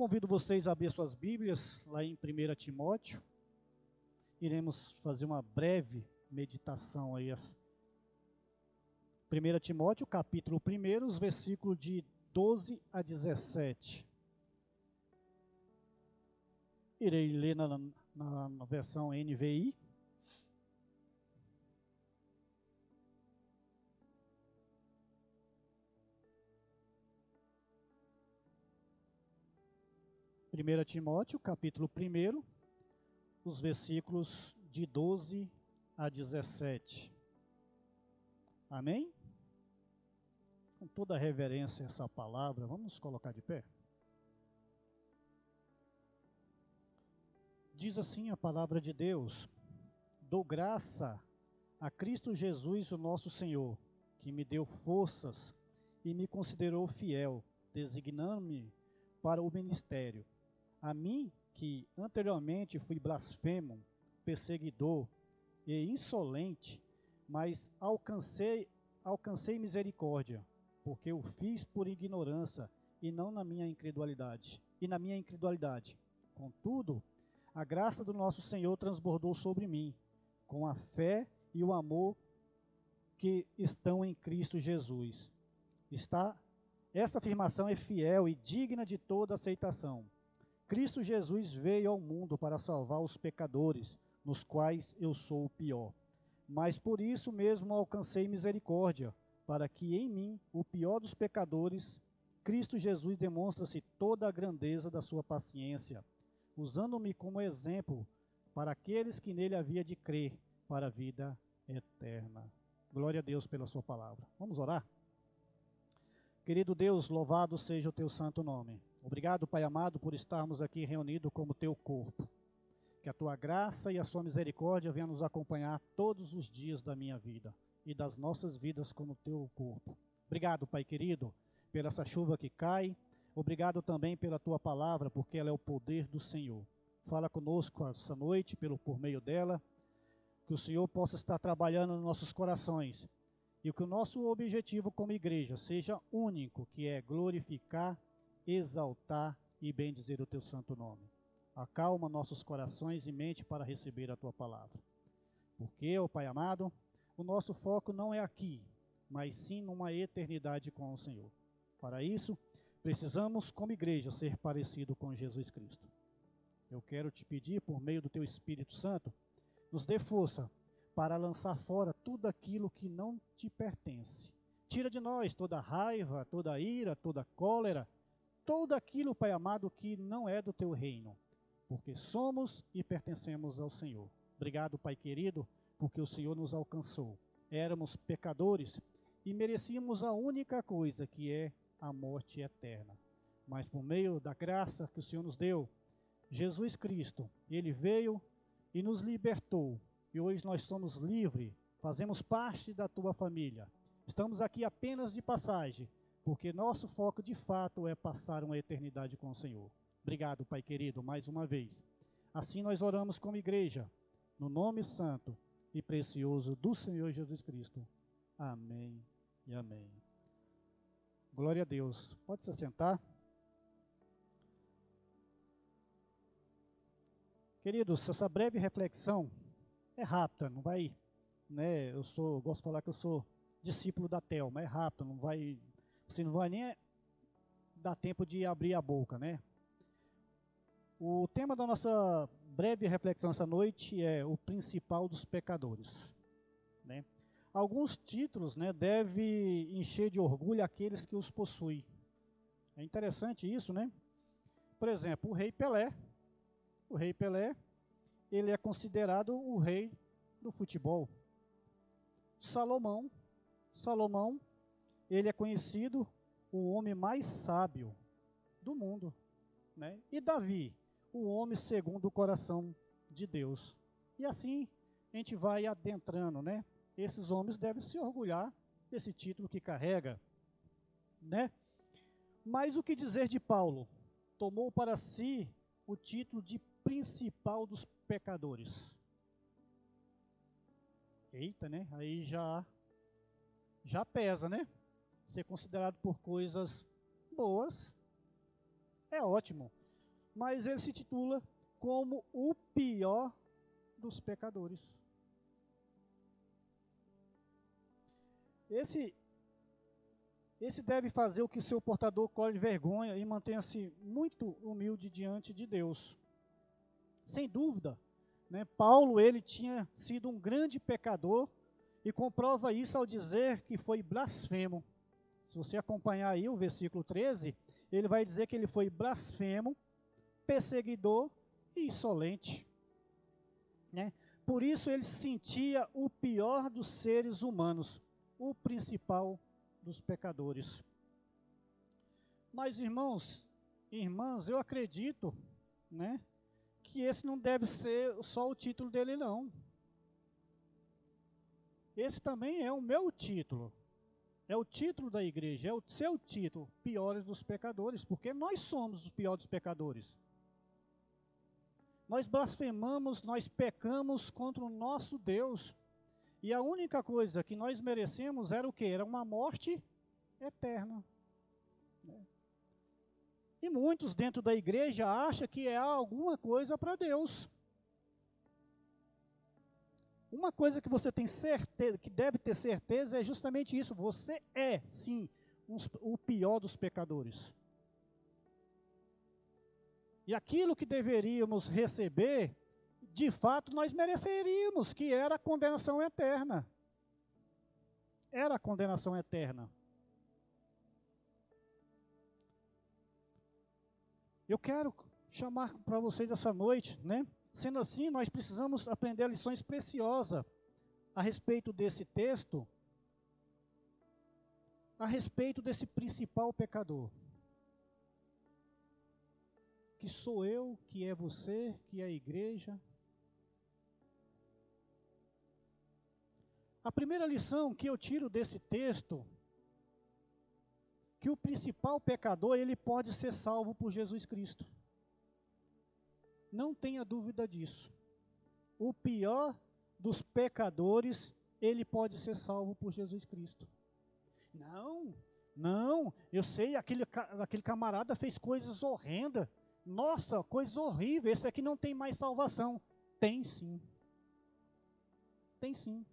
Convido vocês a abrir suas Bíblias lá em 1 Timóteo. Iremos fazer uma breve meditação aí. 1 Timóteo, capítulo 1, os versículos de 12 a 17. Irei ler na versão NVI. Primeira Timóteo, capítulo 1, os versículos de 12 a 17. Amém? Com toda a reverência a essa palavra, vamos nos colocar de pé. Diz assim a palavra de Deus: dou graça a Cristo Jesus, o nosso Senhor, que me deu forças e me considerou fiel, designando-me para o ministério. A mim, que anteriormente fui blasfemo, perseguidor e insolente, mas alcancei misericórdia, porque o fiz por ignorância e não na minha incredulidade. Contudo, a graça do nosso Senhor transbordou sobre mim, com a fé e o amor que estão em Cristo Jesus. Esta afirmação é fiel e digna de toda aceitação. Cristo Jesus veio ao mundo para salvar os pecadores, nos quais eu sou o pior. Mas por isso mesmo alcancei misericórdia, para que em mim, o pior dos pecadores, Cristo Jesus demonstre-se toda a grandeza da sua paciência, usando-me como exemplo para aqueles que nele havia de crer, para a vida eterna. Glória a Deus pela sua palavra. Vamos orar? Querido Deus, louvado seja o teu santo nome. Obrigado, Pai amado, por estarmos aqui reunidos como teu corpo. Que a tua graça e a sua misericórdia venham nos acompanhar todos os dias da minha vida e das nossas vidas como teu corpo. Obrigado, Pai querido, pela essa chuva que cai. Obrigado também pela tua palavra, porque ela é o poder do Senhor. Fala conosco essa noite por meio dela, que o Senhor possa estar trabalhando nos nossos corações e que o nosso objetivo como igreja seja único, que é glorificar, exaltar e bendizer o teu santo nome. Acalma nossos corações e mente para receber a tua palavra. Porque, ó Pai amado, o nosso foco não é aqui, mas sim numa eternidade com o Senhor. Para isso, precisamos, como igreja, ser parecido com Jesus Cristo. Eu quero te pedir, por meio do teu Espírito Santo, nos dê força para lançar fora tudo aquilo que não te pertence. Tira de nós toda raiva, toda ira, toda cólera, tudo aquilo, Pai amado, que não é do teu reino, porque somos e pertencemos ao Senhor. Obrigado, Pai querido, porque o Senhor nos alcançou. Éramos pecadores e merecíamos a única coisa, que é a morte eterna. Mas por meio da graça que o Senhor nos deu, Jesus Cristo, Ele veio e nos libertou. E hoje nós somos livres, fazemos parte da tua família. Estamos aqui apenas de passagem, porque nosso foco de fato é passar uma eternidade com o Senhor. Obrigado, Pai querido, mais uma vez. Assim nós oramos como igreja, no nome santo e precioso do Senhor Jesus Cristo. Amém e amém. Glória a Deus. Pode se sentar. Queridos, essa breve reflexão é rápida, não vai, né? Gosto de falar que eu sou discípulo da Thelma, é rápido, você não vai nem dar tempo de abrir a boca, né? O tema da nossa breve reflexão essa noite é o principal dos pecadores, né? Alguns títulos, né, devem encher de orgulho aqueles que os possuem. É interessante isso, né? Por exemplo, o rei Pelé, ele é considerado o rei do futebol. Salomão, ele é conhecido o homem mais sábio do mundo, né? E Davi, o homem segundo o coração de Deus. E assim a gente vai adentrando, né? Esses homens devem se orgulhar desse título que carrega, né? Mas o que dizer de Paulo? Tomou para si o título de principal dos pecadores. Eita, né? Aí já pesa, né? Ser considerado por coisas boas é ótimo. mas ele se titula como o pior dos pecadores. Esse deve fazer o que seu portador colhe vergonha e mantenha-se muito humilde diante de Deus. Sem dúvida, né, Paulo ele tinha sido um grande pecador e comprova isso ao dizer que foi blasfemo. Se você acompanhar aí o versículo 13, ele vai dizer que ele foi blasfemo, perseguidor e insolente. Né? Por isso ele se sentia o pior dos seres humanos, o principal dos pecadores. Mas, irmãos, irmãs, eu acredito, né, que esse não deve ser só o título dele, não. Esse também é o meu título. É o título da igreja, é o seu título, piores dos pecadores, porque nós somos os piores dos pecadores. Nós blasfemamos, nós pecamos contra o nosso Deus. E a única coisa que nós merecemos era o quê? Era uma morte eterna. E muitos dentro da igreja acham que é alguma coisa para Deus. Uma coisa que você tem certeza, que deve ter certeza, é justamente isso. Você é, sim, o pior dos pecadores. E aquilo que deveríamos receber, de fato, nós mereceríamos, que era a condenação eterna. Era a condenação eterna. Eu quero chamar para vocês essa noite, né? Sendo assim, nós precisamos aprender lições preciosas a respeito desse texto, a respeito desse principal pecador. Que sou eu, que é você, que é a igreja. A primeira lição que eu tiro desse texto, que o principal pecador, ele pode ser salvo por Jesus Cristo. Não tenha dúvida disso. O pior dos pecadores, ele pode ser salvo por Jesus Cristo. Não, eu sei, aquele camarada fez coisas horrendas. Nossa, coisa horrível, esse aqui não tem mais salvação. Tem sim. Tem sim.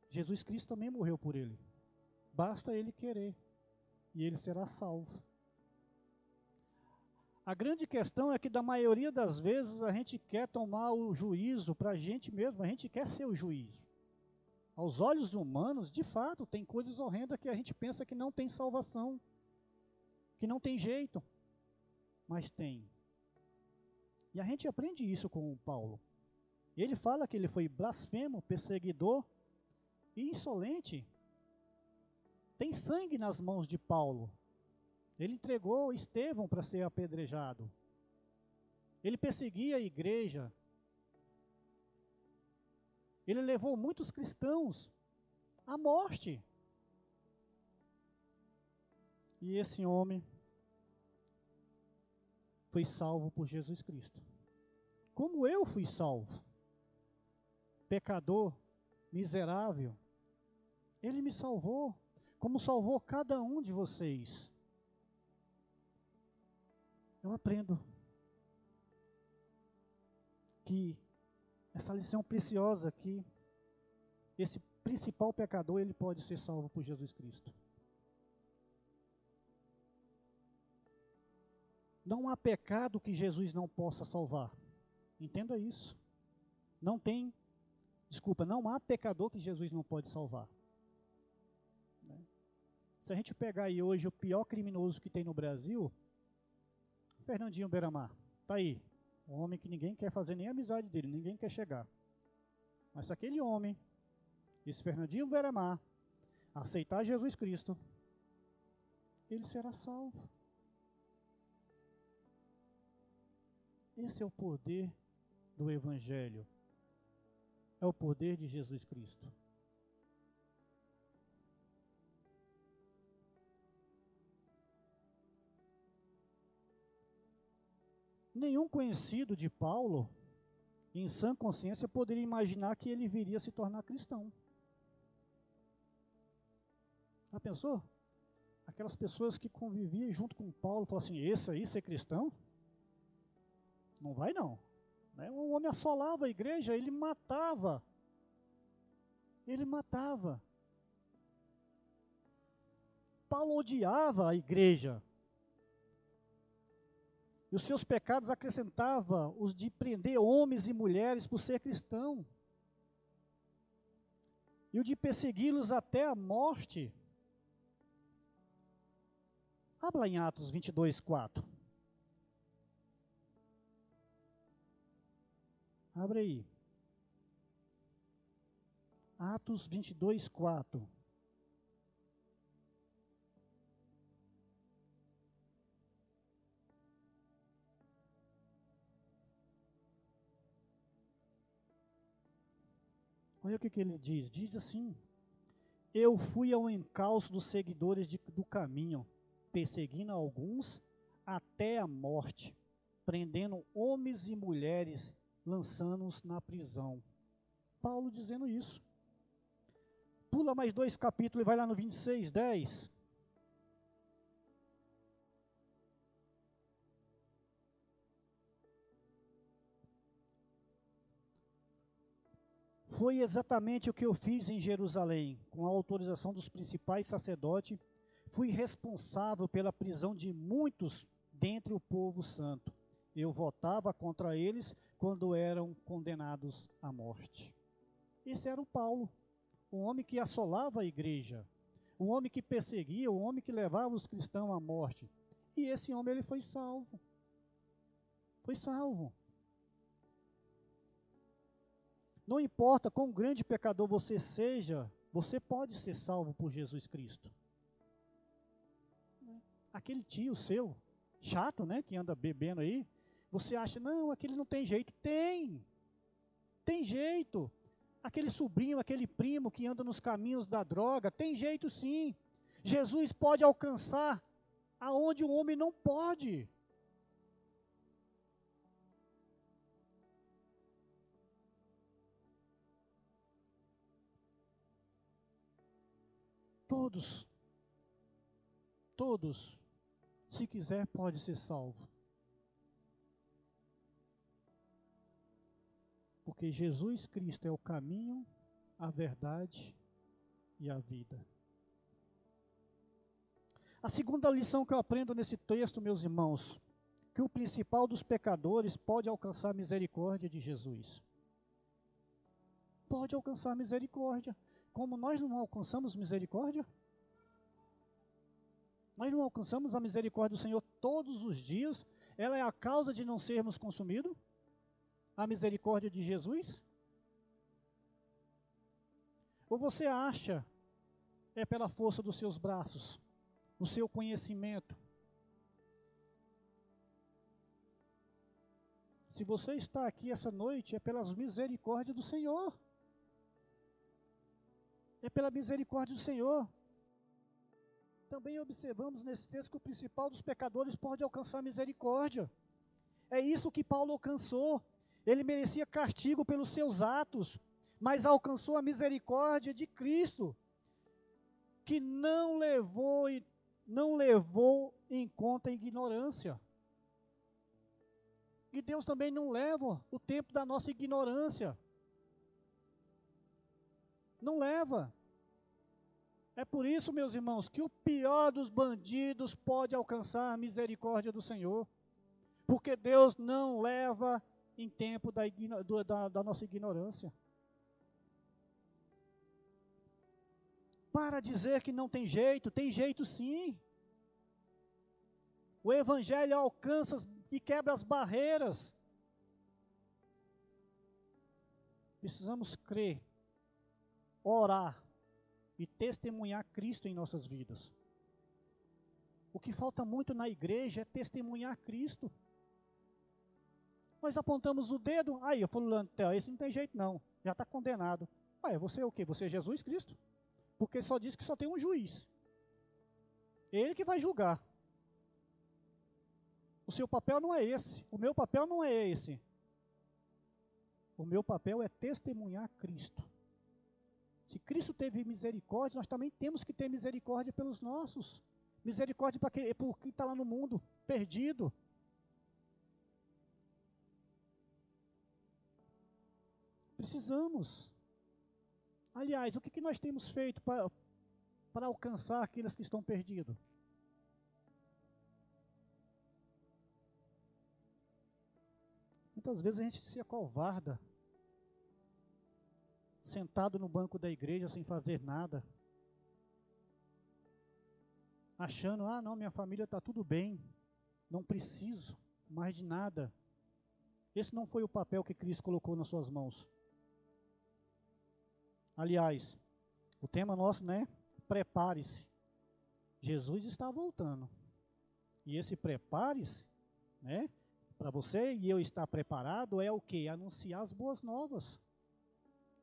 Jesus Cristo também morreu por ele. Basta ele querer, e ele será salvo. A grande questão é que, da maioria das vezes, a gente quer tomar o juízo para a gente mesmo, a gente quer ser o juiz. Aos olhos humanos, de fato, tem coisas horrendas que a gente pensa que não tem salvação, que não tem jeito, mas tem. E a gente aprende isso com o Paulo. Ele fala que ele foi blasfemo, perseguidor e insolente. Tem sangue nas mãos de Paulo. Ele entregou Estevão para ser apedrejado. Ele perseguia a igreja. Ele levou muitos cristãos à morte. E esse homem foi salvo por Jesus Cristo. Como eu fui salvo? Pecador, miserável. Ele me salvou, como salvou cada um de vocês. Eu aprendo que essa lição preciosa aqui, esse principal pecador, ele pode ser salvo por Jesus Cristo. Não há pecado que Jesus não possa salvar. Entenda isso. Não há pecador que Jesus não pode salvar. Se a gente pegar aí hoje o pior criminoso que tem no Brasil, Fernandinho Beiramar, está aí. Um homem que ninguém quer fazer nem amizade dele, ninguém quer chegar. Mas se aquele homem, esse Fernandinho Beiramar, aceitar Jesus Cristo, ele será salvo. Esse é o poder do Evangelho. É o poder de Jesus Cristo. Nenhum conhecido de Paulo, em sã consciência, poderia imaginar que ele viria se tornar cristão. Já pensou? aquelas pessoas que conviviam junto com Paulo, falaram assim, esse aí ser cristão? Não vai não. Né? Um homem assolava a igreja, ele matava. Ele matava. Paulo odiava a igreja. E os seus pecados acrescentava os de prender homens e mulheres por ser cristão. E o de persegui-los até a morte. Abra em Atos 22, 4. Abre aí. Atos 22, 4. Olha o que ele diz. Diz assim: eu fui ao encalço dos seguidores do caminho, perseguindo alguns até a morte, prendendo homens e mulheres, lançando-os na prisão. Paulo dizendo isso. Pula mais 2 capítulos e vai lá no 26, 10. Foi exatamente o que eu fiz em Jerusalém, com a autorização dos principais sacerdotes. Fui responsável pela prisão de muitos dentre o povo santo. Eu votava contra eles quando eram condenados à morte. Esse era o Paulo, um homem que assolava a igreja, um homem que perseguia, um homem que levava os cristãos à morte. E esse homem, ele foi salvo. Foi salvo. Não importa quão grande pecador você seja, você pode ser salvo por Jesus Cristo. Aquele tio seu, chato, né, que anda bebendo aí, você acha, não, aquele não tem jeito. Tem jeito. Aquele sobrinho, aquele primo que anda nos caminhos da droga, tem jeito sim. Jesus pode alcançar aonde o homem não pode. Todos, se quiser, pode ser salvo. Porque Jesus Cristo é o caminho, a verdade e a vida. A segunda lição que eu aprendo nesse texto, meus irmãos, que o principal dos pecadores pode alcançar a misericórdia de Jesus. Pode alcançar a misericórdia. Como nós não alcançamos misericórdia? Nós não alcançamos a misericórdia do Senhor todos os dias. Ela é a causa de não sermos consumidos? A misericórdia de Jesus? Ou você acha é pela força dos seus braços, o seu conhecimento? Se você está aqui essa noite, é pelas misericórdias do Senhor. É pela misericórdia do Senhor. Também observamos nesse texto que o principal dos pecadores pode alcançar misericórdia. É isso que Paulo alcançou. Ele merecia castigo pelos seus atos, mas alcançou a misericórdia de Cristo, que não levou em conta a ignorância. E Deus também não leva o tempo da nossa ignorância. Não leva. É por isso, meus irmãos, que o pior dos bandidos pode alcançar a misericórdia do Senhor. Porque Deus não leva em tempo da nossa ignorância. Para dizer que não tem jeito sim. O Evangelho alcança e quebra as barreiras. Precisamos crer, orar e testemunhar Cristo em nossas vidas. O que falta muito na igreja é testemunhar Cristo. Nós apontamos o dedo, aí eu fulano, esse não tem jeito não, já está condenado. Você é o quê? Você é Jesus Cristo? Porque só diz que só tem um juiz. Ele que vai julgar. O seu papel não é esse, o meu papel não é esse. O meu papel é testemunhar Cristo. Se Cristo teve misericórdia, nós também temos que ter misericórdia pelos nossos. Misericórdia para quem está lá no mundo, perdido. Precisamos. Aliás, o que nós temos feito para alcançar aqueles que estão perdidos? Muitas vezes a gente se acovarda, sentado no banco da igreja sem fazer nada, achando, não, minha família está tudo bem, não preciso mais de nada. Esse não foi o papel que Cristo colocou nas suas mãos. Aliás, o tema nosso, né? Prepare-se. Jesus está voltando. E esse prepare-se, né? Para você e eu estar preparado é o quê? Anunciar as boas novas.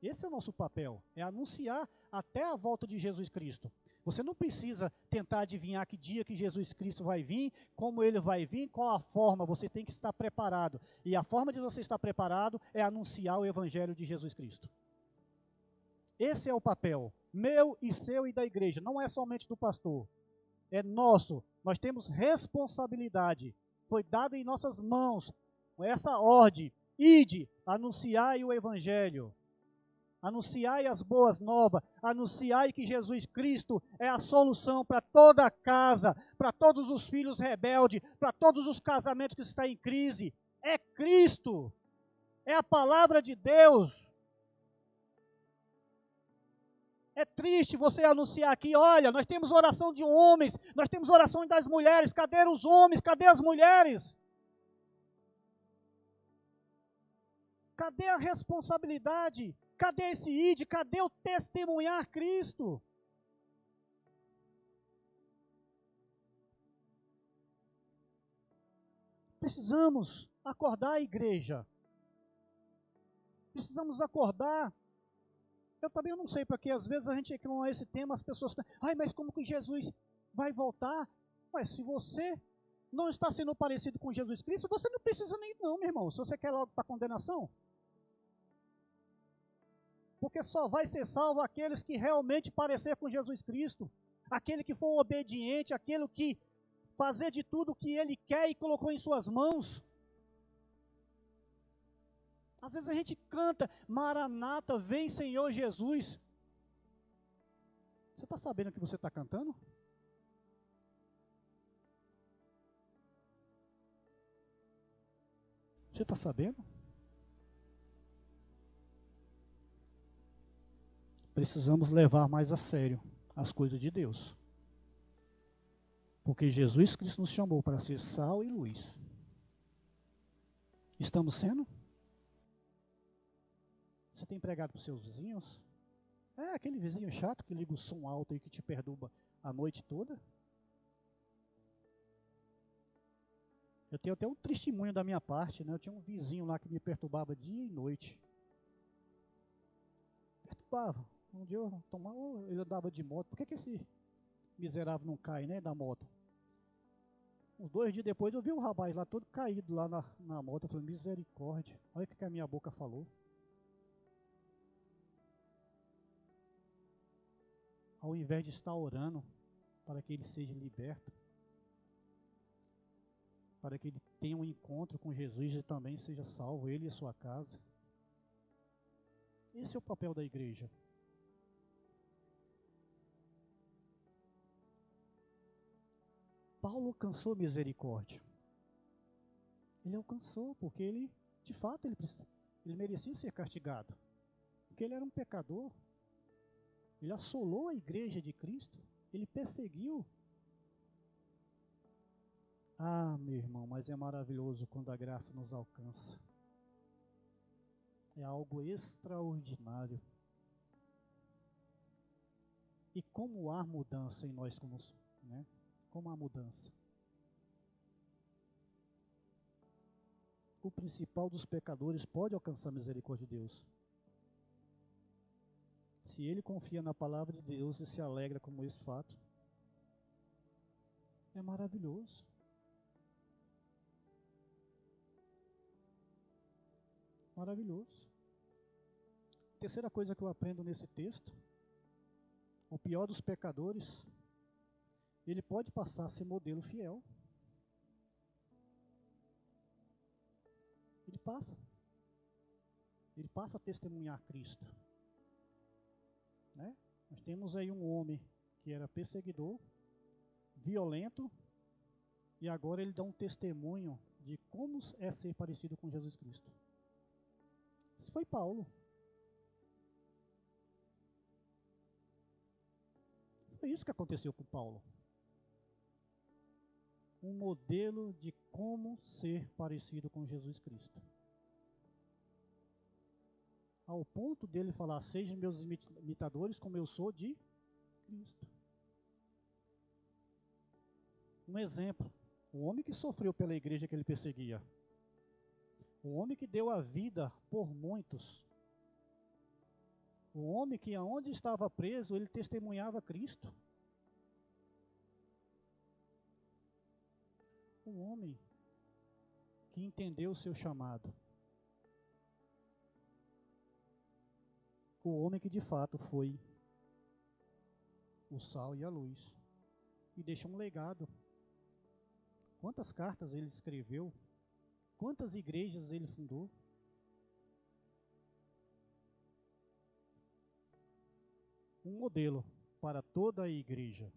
Esse é o nosso papel, é anunciar até a volta de Jesus Cristo. Você não precisa tentar adivinhar que dia que Jesus Cristo vai vir, como ele vai vir, qual a forma, você tem que estar preparado. E a forma de você estar preparado é anunciar o Evangelho de Jesus Cristo. Esse é o papel, meu e seu e da igreja, não é somente do pastor, é nosso. Nós temos responsabilidade, foi dado em nossas mãos essa ordem, ide, anunciai o Evangelho. Anunciai as boas novas, anunciai que Jesus Cristo é a solução para toda a casa, para todos os filhos rebeldes, para todos os casamentos que estão em crise. É Cristo, é a palavra de Deus. É triste você anunciar aqui, olha, nós temos oração de homens, nós temos oração das mulheres, cadê os homens, cadê as mulheres? Cadê a responsabilidade? Cadê esse ide? Cadê o testemunhar Cristo? Precisamos acordar a igreja. Precisamos acordar. Eu também não sei, porque às vezes a gente com esse tema, as pessoas mas como que Jesus vai voltar? Mas se você não está sendo parecido com Jesus Cristo, você não precisa nem não, meu irmão, se você quer logo para a condenação. Porque só vai ser salvo aqueles que realmente parecer com Jesus Cristo, aquele que for obediente, aquele que fazer de tudo o que ele quer e colocou em suas mãos. Às vezes a gente canta, Maranata, vem Senhor Jesus. Você está sabendo o que você está cantando? Você está sabendo? Precisamos levar mais a sério as coisas de Deus. Porque Jesus Cristo nos chamou para ser sal e luz. Estamos sendo? Você tem pregado para os seus vizinhos? É aquele vizinho chato que liga o som alto e que te perturba a noite toda? Eu tenho até um testemunho da minha parte, né? Eu tinha um vizinho lá que me perturbava dia e noite. Perturbava. Um dia eu tomava, ele andava de moto. Por que esse miserável não cai, né, da moto? Uns 2 dias depois eu vi o rapaz lá todo caído lá na moto. Eu falei, misericórdia. Olha o que a minha boca falou. Ao invés de estar orando para que ele seja liberto, para que ele tenha um encontro com Jesus e também seja salvo, ele e a sua casa. Esse é o papel da igreja. Paulo alcançou misericórdia. Ele alcançou, porque ele, de fato, ele merecia ser castigado. Porque ele era um pecador. Ele assolou a igreja de Cristo. Ele perseguiu. Ah, meu irmão, mas é maravilhoso quando a graça nos alcança. É algo extraordinário. E como há mudança em nós, né? Como há mudança. O principal dos pecadores pode alcançar a misericórdia de Deus. Se ele confia na palavra de Deus e se alegra com esse fato, é maravilhoso. Maravilhoso. Terceira coisa que eu aprendo nesse texto, o pior dos pecadores ele pode passar a ser modelo fiel. Ele passa. Ele passa a testemunhar Cristo. Né? Nós temos aí um homem que era perseguidor, violento, e agora ele dá um testemunho de como é ser parecido com Jesus Cristo. Isso foi Paulo. Foi isso que aconteceu com Paulo. Um modelo de como ser parecido com Jesus Cristo. Ao ponto dele falar, sejam meus imitadores como eu sou de Cristo. Um exemplo, o homem que sofreu pela igreja que ele perseguia. O homem que deu a vida por muitos. O homem que aonde estava preso, ele testemunhava Cristo. O homem que entendeu o seu chamado. O homem que de fato foi o sal e a luz. E deixou um legado. Quantas cartas ele escreveu? Quantas igrejas ele fundou? Um modelo para toda a igreja.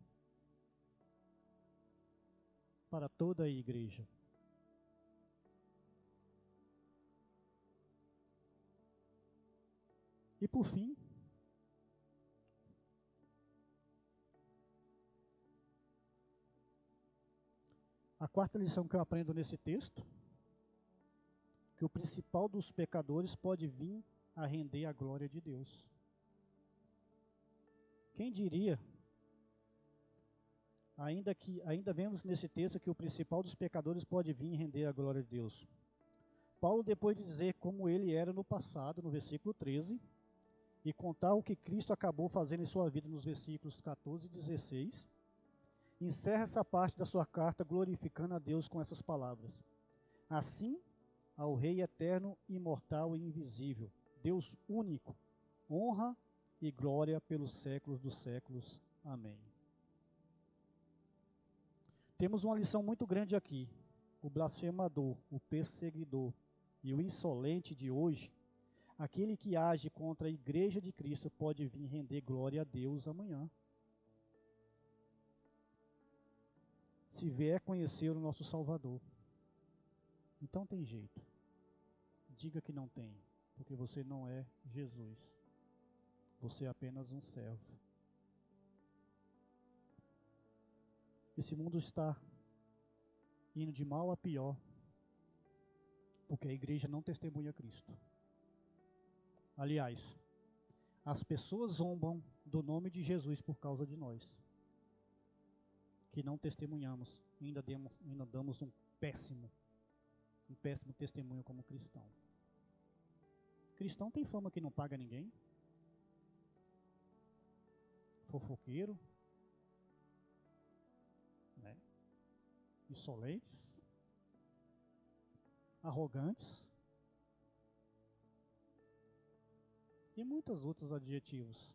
Para toda a igreja. E por fim, a quarta lição que eu aprendo nesse texto, que o principal dos pecadores pode vir a render a glória de Deus. Quem diria, ainda vemos nesse texto que o principal dos pecadores pode vir a render a glória de Deus. Paulo, depois de dizer como ele era no passado, no versículo 13, e contar o que Cristo acabou fazendo em sua vida nos versículos 14 e 16, encerra essa parte da sua carta glorificando a Deus com essas palavras. Assim, ao Rei eterno, imortal e invisível, Deus único, honra e glória pelos séculos dos séculos. Amém. Temos uma lição muito grande aqui. O blasfemador, o perseguidor e o insolente de hoje, aquele que age contra a igreja de Cristo, pode vir render glória a Deus amanhã. Se vier conhecer o nosso Salvador. Então tem jeito. Diga que não tem, porque você não é Jesus. Você é apenas um servo. Esse mundo está indo de mal a pior, porque a igreja não testemunha Cristo. Aliás, as pessoas zombam do nome de Jesus por causa de nós, que não testemunhamos, ainda damos um péssimo testemunho como cristão. Cristão tem fama que não paga ninguém, fofoqueiro, né? Insolentes, arrogantes e muitos outros adjetivos,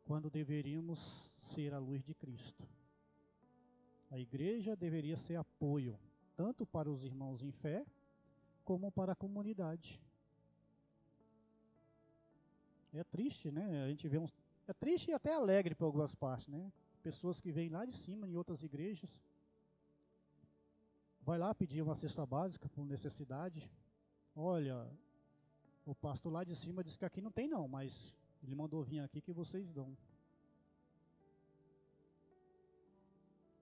quando deveríamos ser a luz de Cristo. A igreja deveria ser apoio, tanto para os irmãos em fé, como para a comunidade. É triste, né? A gente vê é triste e até alegre por algumas partes, né? Pessoas que vêm lá de cima em outras igrejas, vai lá pedir uma cesta básica por necessidade. Olha, o pastor lá de cima disse que aqui não tem não, mas ele mandou vir aqui que vocês dão.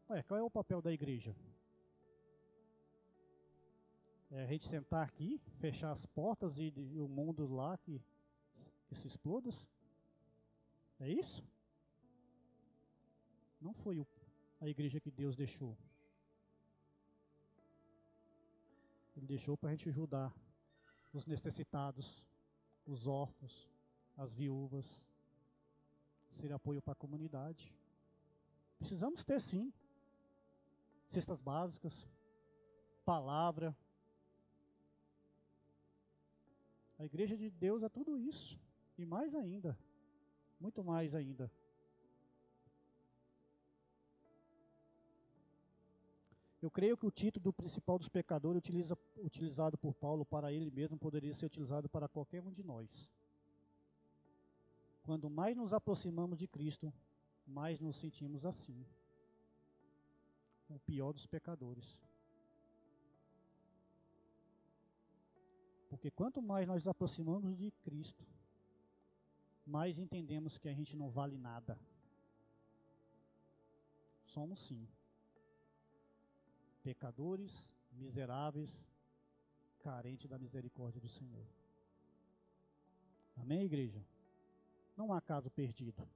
Ué, qual é o papel da igreja? É a gente sentar aqui, fechar as portas e o mundo lá que se exploda? É isso? Não foi a igreja que Deus deixou. Ele deixou para a gente ajudar os necessitados, os órfãos, as viúvas, ser apoio para a comunidade. Precisamos ter sim cestas básicas, palavra. A igreja de Deus é tudo isso, e mais ainda, muito mais ainda. Eu creio que o título do principal dos pecadores, utilizado por Paulo para ele mesmo, poderia ser utilizado para qualquer um de nós. Quando mais nos aproximamos de Cristo, mais nos sentimos assim. O pior dos pecadores. Porque quanto mais nós nos aproximamos de Cristo, mais entendemos que a gente não vale nada. Somos sim pecadores, miseráveis, carentes da misericórdia do Senhor. Amém, igreja? Não há caso perdido.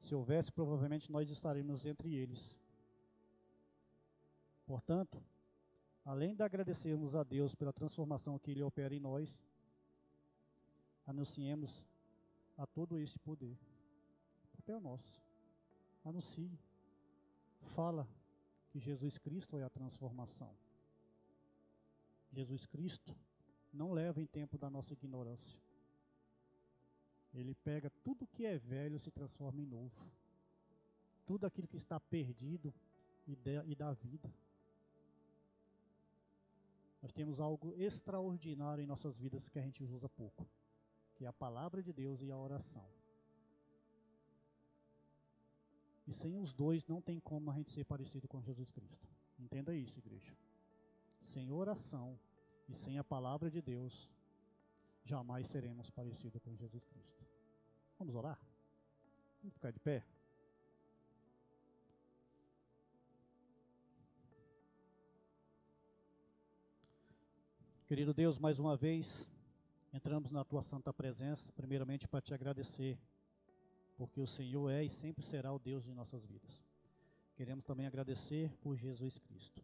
Se houvesse, provavelmente nós estaremos entre eles. Portanto, além de agradecermos a Deus pela transformação que Ele opera em nós, anunciemos a todo este poder. O papel nosso. Anuncie. Fala que Jesus Cristo é a transformação. Jesus Cristo não leva em tempo da nossa ignorância. Ele pega tudo que é velho e se transforma em novo. Tudo aquilo que está perdido e dá vida. Nós temos algo extraordinário em nossas vidas que a gente usa pouco, que é a palavra de Deus e a oração. E sem os dois não tem como a gente ser parecido com Jesus Cristo. Entenda isso, igreja. Sem oração e sem a palavra de Deus, jamais seremos parecidos com Jesus Cristo. Vamos orar? Vamos ficar de pé? Querido Deus, mais uma vez, entramos na Tua santa presença, primeiramente para Te agradecer, porque o Senhor é e sempre será o Deus de nossas vidas. Queremos também agradecer por Jesus Cristo.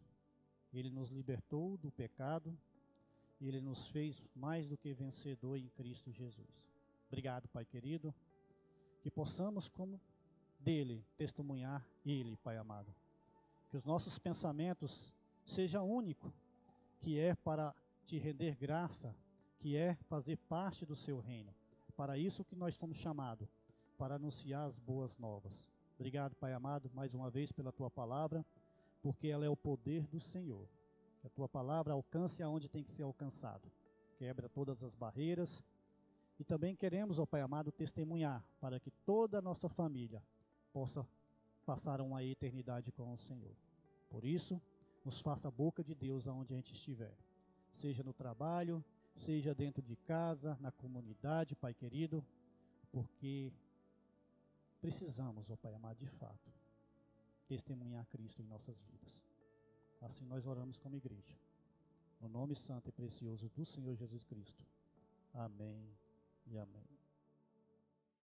Ele nos libertou do pecado e Ele nos fez mais do que vencedor em Cristo Jesus. Obrigado, Pai querido, que possamos, como dele, testemunhar Ele, Pai amado. Que os nossos pensamentos sejam únicos, que é para Te render graça, que é fazer parte do Seu reino. Para isso que nós fomos chamados, para anunciar as boas novas. Obrigado, Pai amado, mais uma vez pela Tua palavra, porque ela é o poder do Senhor. Que a Tua palavra alcance aonde tem que ser alcançado. Quebra todas as barreiras. E também queremos, ó Pai amado, testemunhar para que toda a nossa família possa passar uma eternidade com o Senhor. Por isso, nos faça a boca de Deus aonde a gente estiver. Seja no trabalho, seja dentro de casa, na comunidade, Pai querido, porque precisamos, ó Pai amado, de fato, testemunhar Cristo em nossas vidas. Assim nós oramos como igreja. No nome santo e precioso do Senhor Jesus Cristo. Amém e amém.